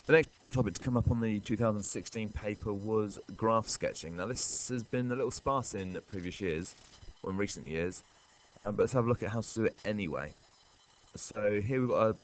The next topic to come up on the 2016 paper was graph sketching. Now this has been a little sparse in previous years, or in recent years, but let's have a look at how to do it anyway. So here we've got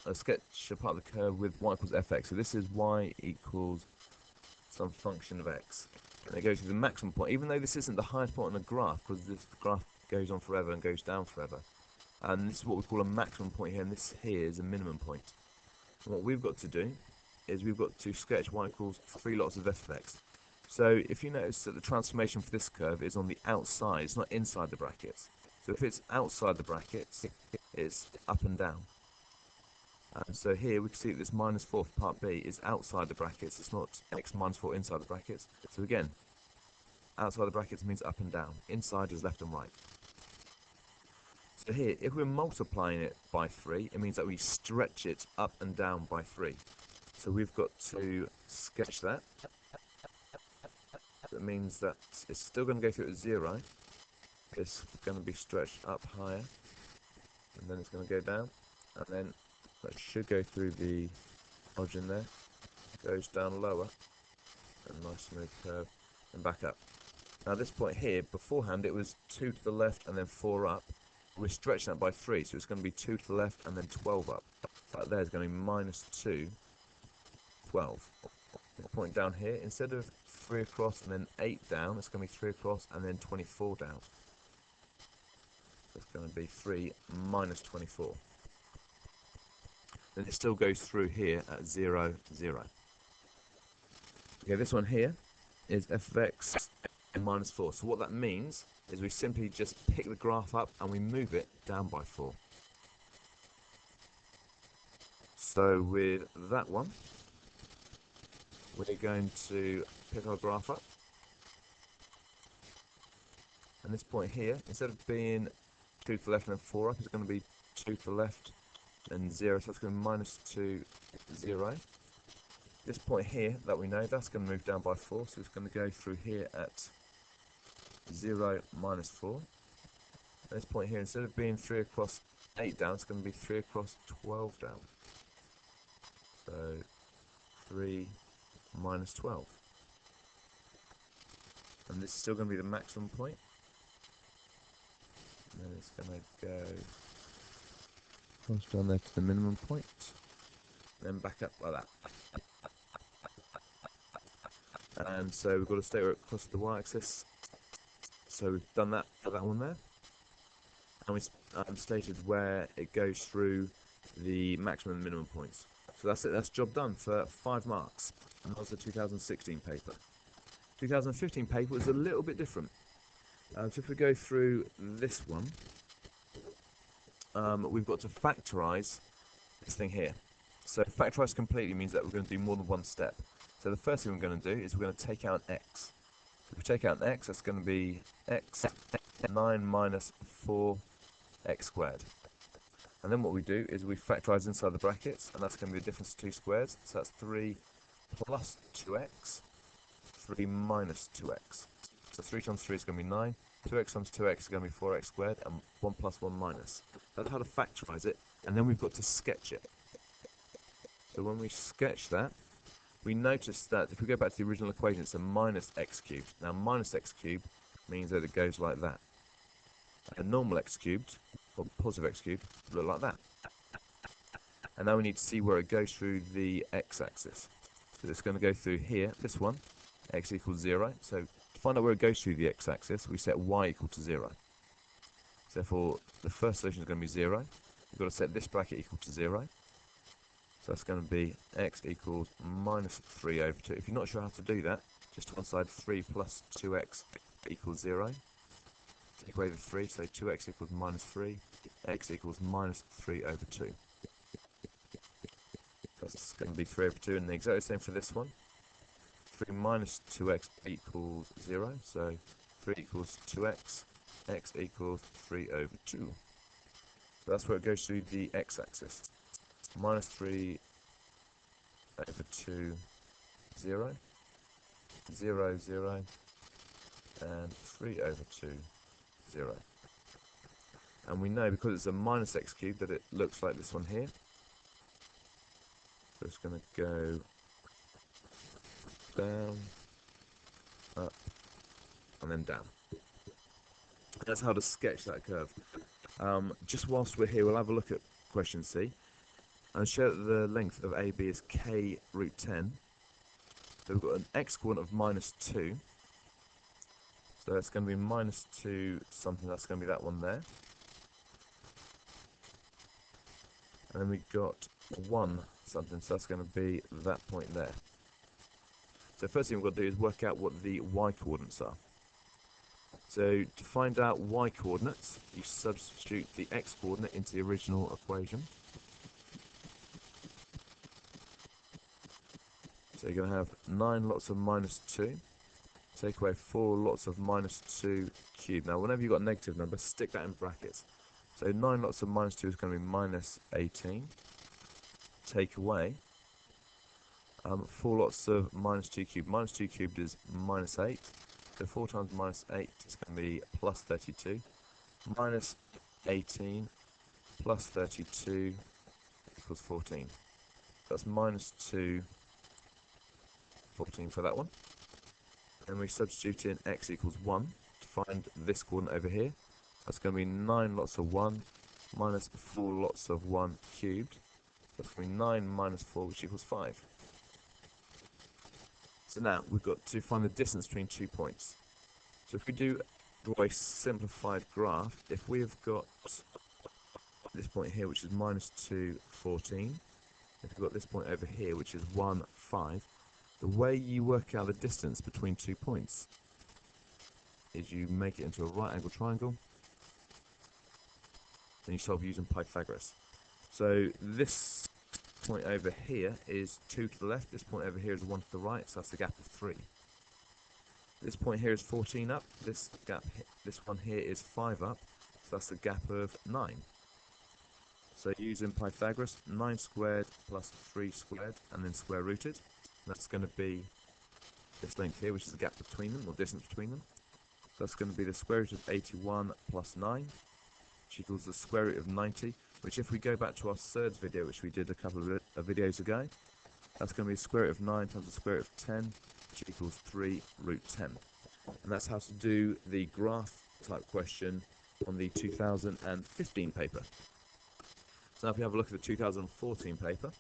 a sketch, a part of the curve with y equals fx. So this is y equals some function of x. And it goes to the maximum point, even though this isn't the highest point on the graph, because this graph goes on forever and goes down forever. And this is what we call a maximum point here, and this here is a minimum point. And what we've got to do is we've got to sketch y equals 3 lots of fx. So if you notice that the transformation for this curve is on the outside, it's not inside the brackets. So if it's outside the brackets, it's up and down. And so here we can see that this minus 4 for part B is outside the brackets, it's not x minus 4 inside the brackets. So again, outside the brackets means up and down, inside is left and right. So here, if we're multiplying it by 3, it means that we stretch it up and down by 3. So we've got to sketch that. That means that it's still going to go through at 0. It's going to be stretched up higher, and then it's going to go down, and then that should go through the origin there, goes down lower, and nice smooth curve, and back up. Now this point here, beforehand it was 2 to the left and then 4 up. We're stretching that by 3, so it's going to be 2 to the left and then 12 up. That there is going to be minus 2, 12. The point down here, instead of 3 across and then 8 down, it's going to be 3 across and then 24 down. So it's going to be 3 minus 24. Then it still goes through here at 0, 0. Okay, this one here is f of x minus 4. So what that means is we simply just pick the graph up and we move it down by 4. So with that one, we're going to pick our graph up. And this point here, instead of being 2 to the left and then 4 up, it's going to be 2 to the left and 0. So that's going to be minus 2, 0. This point here that we know, that's going to move down by 4. So it's going to go through here at 0, minus 4. And this point here, instead of being 3 across 8 down, it's going to be 3 across 12 down. So 3 minus 12. And this is still going to be the maximum point. And then it's going to go across down there to the minimum point. Then back up like that. And so we've got to stay across the y-axis. So we've done that for that one there. And we stated where it goes through the maximum and minimum points. So that's it, that's job done for 5 marks. And that was the 2016 paper. 2015 paper was a little bit different. So if we go through this one, we've got to factorise this thing here. So factorise completely means that we're going to do more than one step. So the first thing we're going to do is we're going to take out an x. If we take out an x, that's going to be x 9 minus 4x squared. And then what we do is we factorise inside the brackets, and that's going to be the difference of 2 squares. So that's 3 plus 2x, 3 minus 2x. So 3 times 3 is going to be 9, 2x times 2x is going to be 4x squared, and 1 plus 1 minus. That's how to factorise it, and then we've got to sketch it. So when we sketch that, we notice that if we go back to the original equation, it's a minus x cubed. Now minus x cubed means that it goes like that. A normal x cubed, or positive x cubed, would look like that. And now we need to see where it goes through the x-axis. So it's going to go through here, this one, x equals 0. So to find out where it goes through the x-axis, we set y equal to 0. So therefore, the first solution is going to be 0. We've got to set this bracket equal to 0. So that's going to be x equals minus 3 over 2. If you're not sure how to do that, just to one side, 3 plus 2x equals 0. Take away the 3, so 2x equals minus 3, x equals minus 3 over 2. That's going to be 3 over 2, and the exact same for this one. 3 minus 2x equals 0, so 3 equals 2x, x equals 3 over 2. So that's where it goes through the x-axis. Minus 3 over 2, 0, 0, 0, and 3 over 2, 0. And we know because it's a minus x cubed that it looks like this one here. So it's going to go down, up, and then down. That's how to sketch that curve. Just whilst we're here, we'll have a look at question C and show that the length of AB is k root 10. So we've got an x coordinate of -2. So that's going to be -2 something, that's going to be that one there. And then we've got 1 something, so that's going to be that point there. So first thing we've got to do is work out what the y coordinates are. So to find out y coordinates, you substitute the x coordinate into the original equation. So you're going to have 9 lots of -2, take away 4 lots of -2 cubed. Now whenever you've got a negative number, stick that in brackets. So 9 lots of -2 is going to be -18, take away 4 lots of -2 cubed. -2 cubed is -8. So 4 times -8 is going to be +32. -18 plus 32 equals 14. That's -2, 14 for that one. And we substitute in x equals 1 to find this coordinate over here. That's going to be 9 lots of 1 minus 4 lots of 1 cubed. That's going to be 9 minus 4, which equals 5. So now we've got to find the distance between 2 points. So if we draw a simplified graph, if we've got this point here, which is -2, 14, if we've got this point over here, which is 1, 5, the way you work out the distance between 2 points is you make it into a right angle triangle, and you solve using Pythagoras. So this point over here is 2 to the left, this point over here is 1 to the right, so that's a gap of 3. This point here is 14 up, this one here is 5 up, so that's a gap of 9. So using Pythagoras, 9 squared plus 3 squared, and then square rooted. That's going to be this length here, which is the gap between them, or distance between them. So that's going to be the square root of 81 plus 9, which equals the square root of 90, which if we go back to our third video, which we did a couple of videos ago, that's going to be the square root of 9 times the square root of 10, which equals 3 root 10. And that's how to do the graph type question on the 2015 paper. So now if we have a look at the 2014 paper,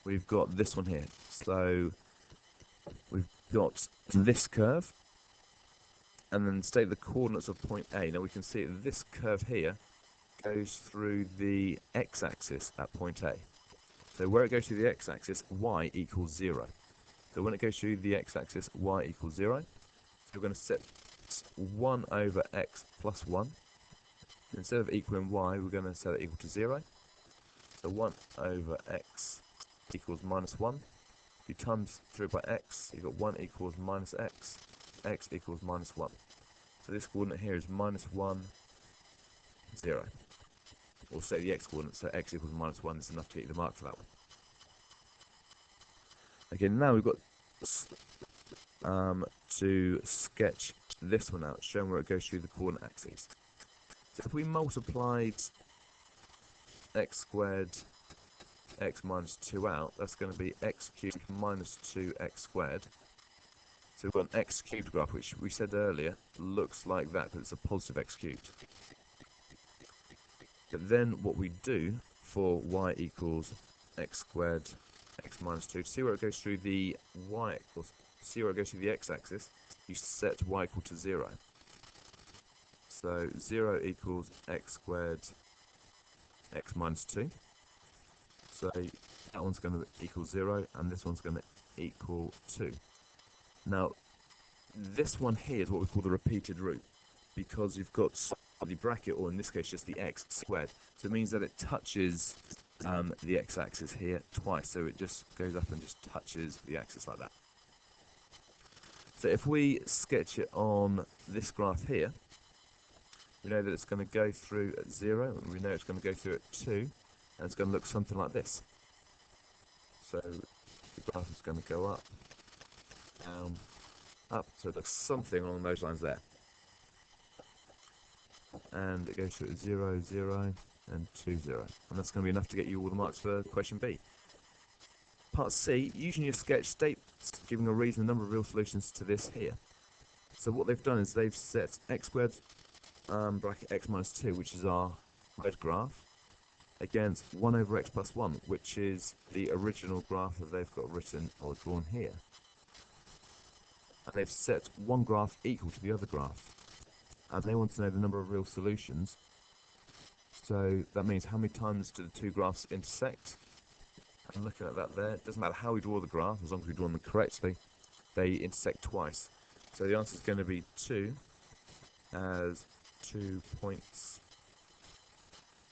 we've got this one here. So we've got this curve, and then state the coordinates of point A. Now we can see that this curve here goes through the x-axis at point A. So where it goes through the x-axis, y equals 0. So when it goes through the x-axis, y equals 0. So we're going to set 1 over x plus 1. Instead of equaling y, we're going to set it equal to 0. So 1 over x equals -1. If you times through by x, you've got 1 equals minus x, x equals -1. So this coordinate here is -1, 0. We'll set the x coordinate, so x equals -1 is enough to get the mark for that one. Okay, now we've got to sketch this one out, showing where it goes through the coordinate axes. So if we multiplied x squared x minus 2 out, that's going to be x cubed minus 2x squared. So we've got an x cubed graph, which we said earlier looks like that, but it's a positive x cubed. But then what we do for y equals x squared x minus 2, to see where it goes through the y equals, see where it goes through the x-axis, you set y equal to 0. So 0 equals x squared x minus 2. So that one's going to equal 0, and this one's going to equal 2. Now, this one here is what we call the repeated root, because you've got the bracket, or in this case just the x squared. So it means that it touches the x-axis here twice, so it just goes up and just touches the axis like that. So if we sketch it on this graph here, we know that it's going to go through at 0, and we know it's going to go through at 2, and it's going to look something like this. So the graph is going to go up, down, up, so it looks something along those lines there. And it goes through at 0, 0, and 2, 0. And that's going to be enough to get you all the marks for question B. Part C, using your sketch states giving a reason the number of real solutions to this here. So what they've done is they've set x squared bracket x minus 2, which is our red graph, against 1 over x plus 1, which is the original graph that they've got written or drawn here. And they've set one graph equal to the other graph. And they want to know the number of real solutions. So that means how many times do the two graphs intersect? And looking at that there, it doesn't matter how we draw the graph, as long as we draw them correctly, they intersect twice. So the answer is going to be 2 as 2 points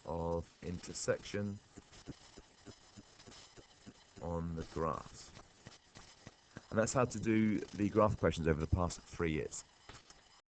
of intersection on the graphs. And that's how to do the graph questions over the past 3 years.